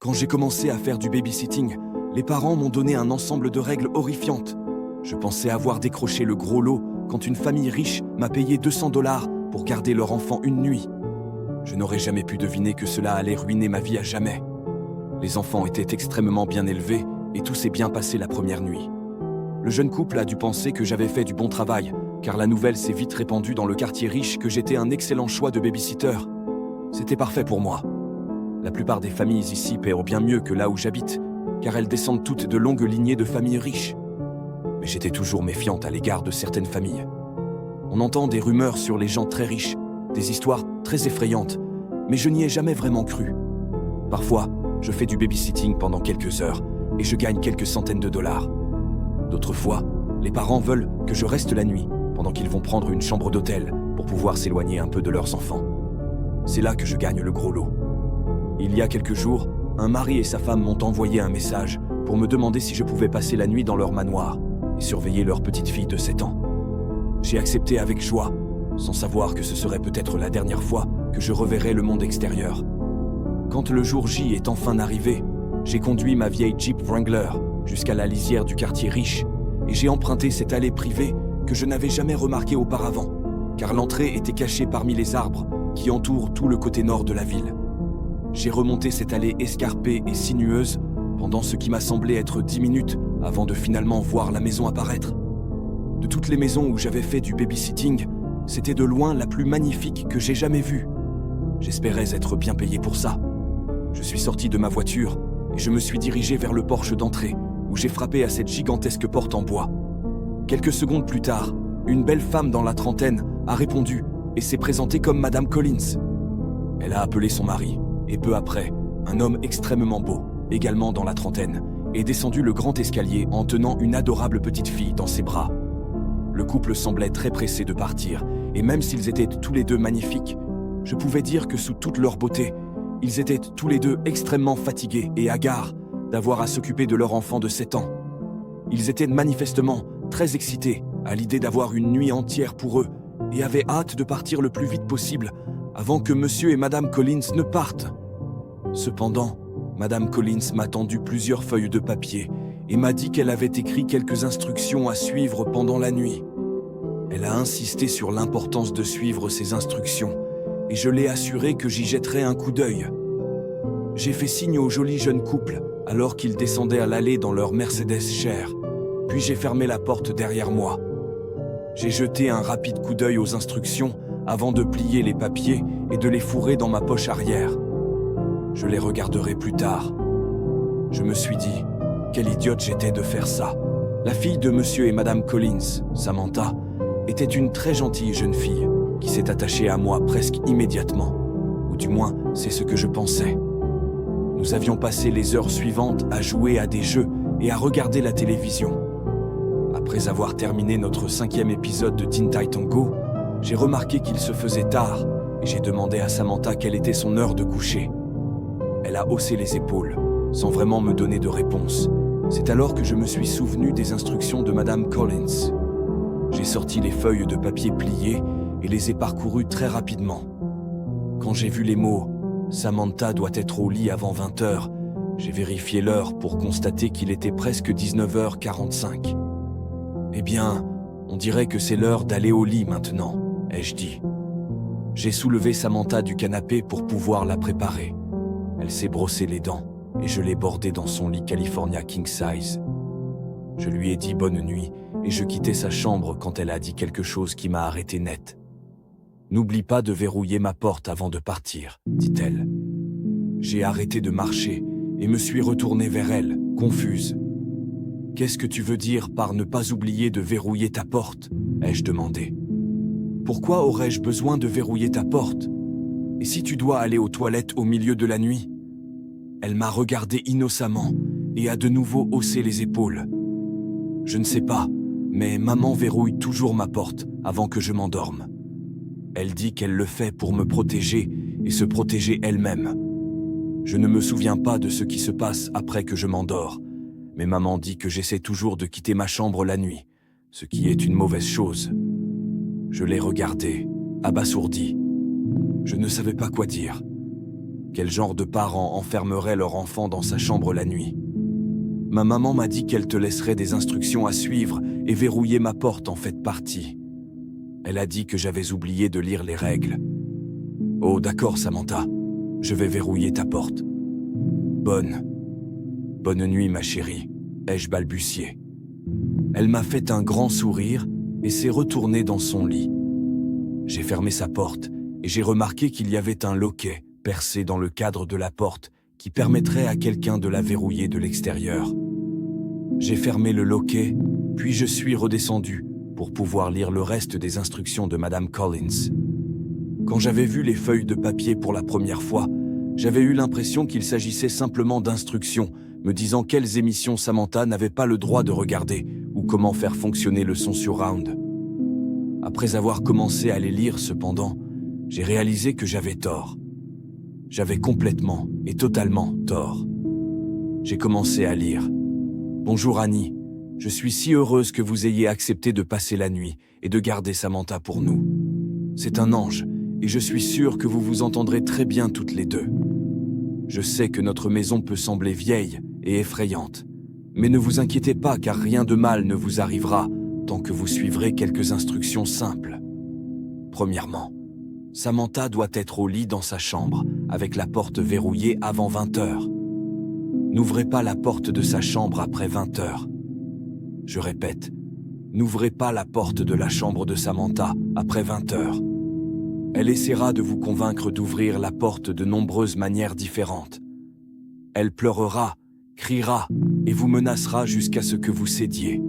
Quand j'ai commencé à faire du babysitting, les parents m'ont donné un ensemble de règles horrifiantes. Je pensais avoir décroché le gros lot quand une famille riche m'a payé 200 $ pour garder leur enfant une nuit. Je n'aurais jamais pu deviner que cela allait ruiner ma vie à jamais. Les enfants étaient extrêmement bien élevés et tout s'est bien passé la première nuit. Le jeune couple a dû penser que j'avais fait du bon travail, car la nouvelle s'est vite répandue dans le quartier riche que j'étais un excellent choix de babysitter. C'était parfait pour moi. La plupart des familles ici paient bien mieux que là où j'habite, car elles descendent toutes de longues lignées de familles riches. Mais j'étais toujours méfiante à l'égard de certaines familles. On entend des rumeurs sur les gens très riches, des histoires très effrayantes, mais je n'y ai jamais vraiment cru. Parfois, je fais du babysitting pendant quelques heures et je gagne quelques centaines de dollars. D'autres fois, les parents veulent que je reste la nuit pendant qu'ils vont prendre une chambre d'hôtel pour pouvoir s'éloigner un peu de leurs enfants. C'est là que je gagne le gros lot. Il y a quelques jours, un mari et sa femme m'ont envoyé un message pour me demander si je pouvais passer la nuit dans leur manoir et surveiller leur petite fille de 7 ans. J'ai accepté avec joie, sans savoir que ce serait peut-être la dernière fois que je reverrais le monde extérieur. Quand le jour J est enfin arrivé, j'ai conduit ma vieille Jeep Wrangler jusqu'à la lisière du quartier riche et j'ai emprunté cette allée privée que je n'avais jamais remarquée auparavant, car l'entrée était cachée parmi les arbres qui entourent tout le côté nord de la ville. J'ai remonté cette allée escarpée et sinueuse pendant ce qui m'a semblé être 10 minutes avant de finalement voir la maison apparaître. De toutes les maisons où j'avais fait du babysitting, c'était de loin la plus magnifique que j'ai jamais vue. J'espérais être bien payé pour ça. Je suis sorti de ma voiture et je me suis dirigé vers le porche d'entrée où j'ai frappé à cette gigantesque porte en bois. Quelques secondes plus tard, une belle femme dans la trentaine a répondu et s'est présentée comme Madame Collins. Elle a appelé son mari et peu après, un homme extrêmement beau, également dans la trentaine, est descendu le grand escalier en tenant une adorable petite fille dans ses bras. Le couple semblait très pressé de partir et même s'ils étaient tous les deux magnifiques, je pouvais dire que sous toute leur beauté, ils étaient tous les deux extrêmement fatigués et hagards d'avoir à s'occuper de leur enfant de 7 ans. Ils étaient manifestement très excités à l'idée d'avoir une nuit entière pour eux et avaient hâte de partir le plus vite possible avant que Monsieur et Madame Collins ne partent. Cependant, Madame Collins m'a tendu plusieurs feuilles de papier et m'a dit qu'elle avait écrit quelques instructions à suivre pendant la nuit. Elle a insisté sur l'importance de suivre ces instructions et je l'ai assuré que j'y jetterais un coup d'œil. J'ai fait signe au joli jeune couple alors qu'ils descendaient à l'allée dans leur Mercedes chère, puis j'ai fermé la porte derrière moi. J'ai jeté un rapide coup d'œil aux instructions avant de plier les papiers et de les fourrer dans ma poche arrière. Je les regarderai plus tard. Je me suis dit, quelle idiote j'étais de faire ça. La fille de Monsieur et Madame Collins, Samantha, était une très gentille jeune fille qui s'est attachée à moi presque immédiatement. Ou du moins, c'est ce que je pensais. Nous avions passé les heures suivantes à jouer à des jeux et à regarder la télévision. Après avoir terminé notre 5e épisode de Teen Titans Go, j'ai remarqué qu'il se faisait tard et j'ai demandé à Samantha quelle était son heure de coucher. Elle a haussé les épaules, sans vraiment me donner de réponse. C'est alors que je me suis souvenu des instructions de Madame Collins. J'ai sorti les feuilles de papier pliées et les ai parcourues très rapidement. Quand j'ai vu les mots « Samantha doit être au lit avant 20h », j'ai vérifié l'heure pour constater qu'il était presque 19h45. Eh bien, on dirait que c'est l'heure d'aller au lit maintenant, ai-je dit. J'ai soulevé Samantha du canapé pour pouvoir la préparer. Elle s'est brossé les dents et je l'ai bordée dans son lit California King Size. Je lui ai dit bonne nuit et je quittais sa chambre quand elle a dit quelque chose qui m'a arrêté net. « N'oublie pas de verrouiller ma porte avant de partir », dit-elle. J'ai arrêté de marcher et me suis retourné vers elle, confuse. « Qu'est-ce que tu veux dire par ne pas oublier de verrouiller ta porte ?» ai-je demandé. « Pourquoi aurais-je besoin de verrouiller ta porte? Et si tu dois aller aux toilettes au milieu de la nuit ?» Elle m'a regardé innocemment et a de nouveau haussé les épaules. « Je ne sais pas, mais maman verrouille toujours ma porte avant que je m'endorme. Elle dit qu'elle le fait pour me protéger et se protéger elle-même. Je ne me souviens pas de ce qui se passe après que je m'endors, mais maman dit que j'essaie toujours de quitter ma chambre la nuit, ce qui est une mauvaise chose. » Je l'ai regardé, abasourdi. Je ne savais pas quoi dire. Quel genre de parent enfermerait leur enfant dans sa chambre la nuit? Ma maman m'a dit qu'elle te laisserait des instructions à suivre et verrouiller ma porte en fait partie. Elle a dit que j'avais oublié de lire les règles. Oh d'accord Samantha, je vais verrouiller ta porte. Bonne nuit ma chérie, ai-je balbutié. Elle m'a fait un grand sourire et s'est retournée dans son lit. J'ai fermé sa porte et j'ai remarqué qu'il y avait un loquet percé dans le cadre de la porte qui permettrait à quelqu'un de la verrouiller de l'extérieur. J'ai fermé le loquet, puis je suis redescendu pour pouvoir lire le reste des instructions de Madame Collins. Quand j'avais vu les feuilles de papier pour la première fois, j'avais eu l'impression qu'il s'agissait simplement d'instructions, me disant quelles émissions Samantha n'avait pas le droit de regarder ou comment faire fonctionner le son surround. Après avoir commencé à les lire cependant, j'ai réalisé que j'avais tort. J'avais complètement et totalement tort. J'ai commencé à lire. Bonjour Annie, je suis si heureuse que vous ayez accepté de passer la nuit et de garder Samantha pour nous. C'est un ange et je suis sûre que vous vous entendrez très bien toutes les deux. Je sais que notre maison peut sembler vieille et effrayante, mais ne vous inquiétez pas car rien de mal ne vous arrivera tant que vous suivrez quelques instructions simples. Premièrement, Samantha doit être au lit dans sa chambre, avec la porte verrouillée avant 20 heures. N'ouvrez pas la porte de sa chambre après 20 heures. Je répète, n'ouvrez pas la porte de la chambre de Samantha après 20 heures. Elle essaiera de vous convaincre d'ouvrir la porte de nombreuses manières différentes. Elle pleurera, criera et vous menacera jusqu'à ce que vous cédiez.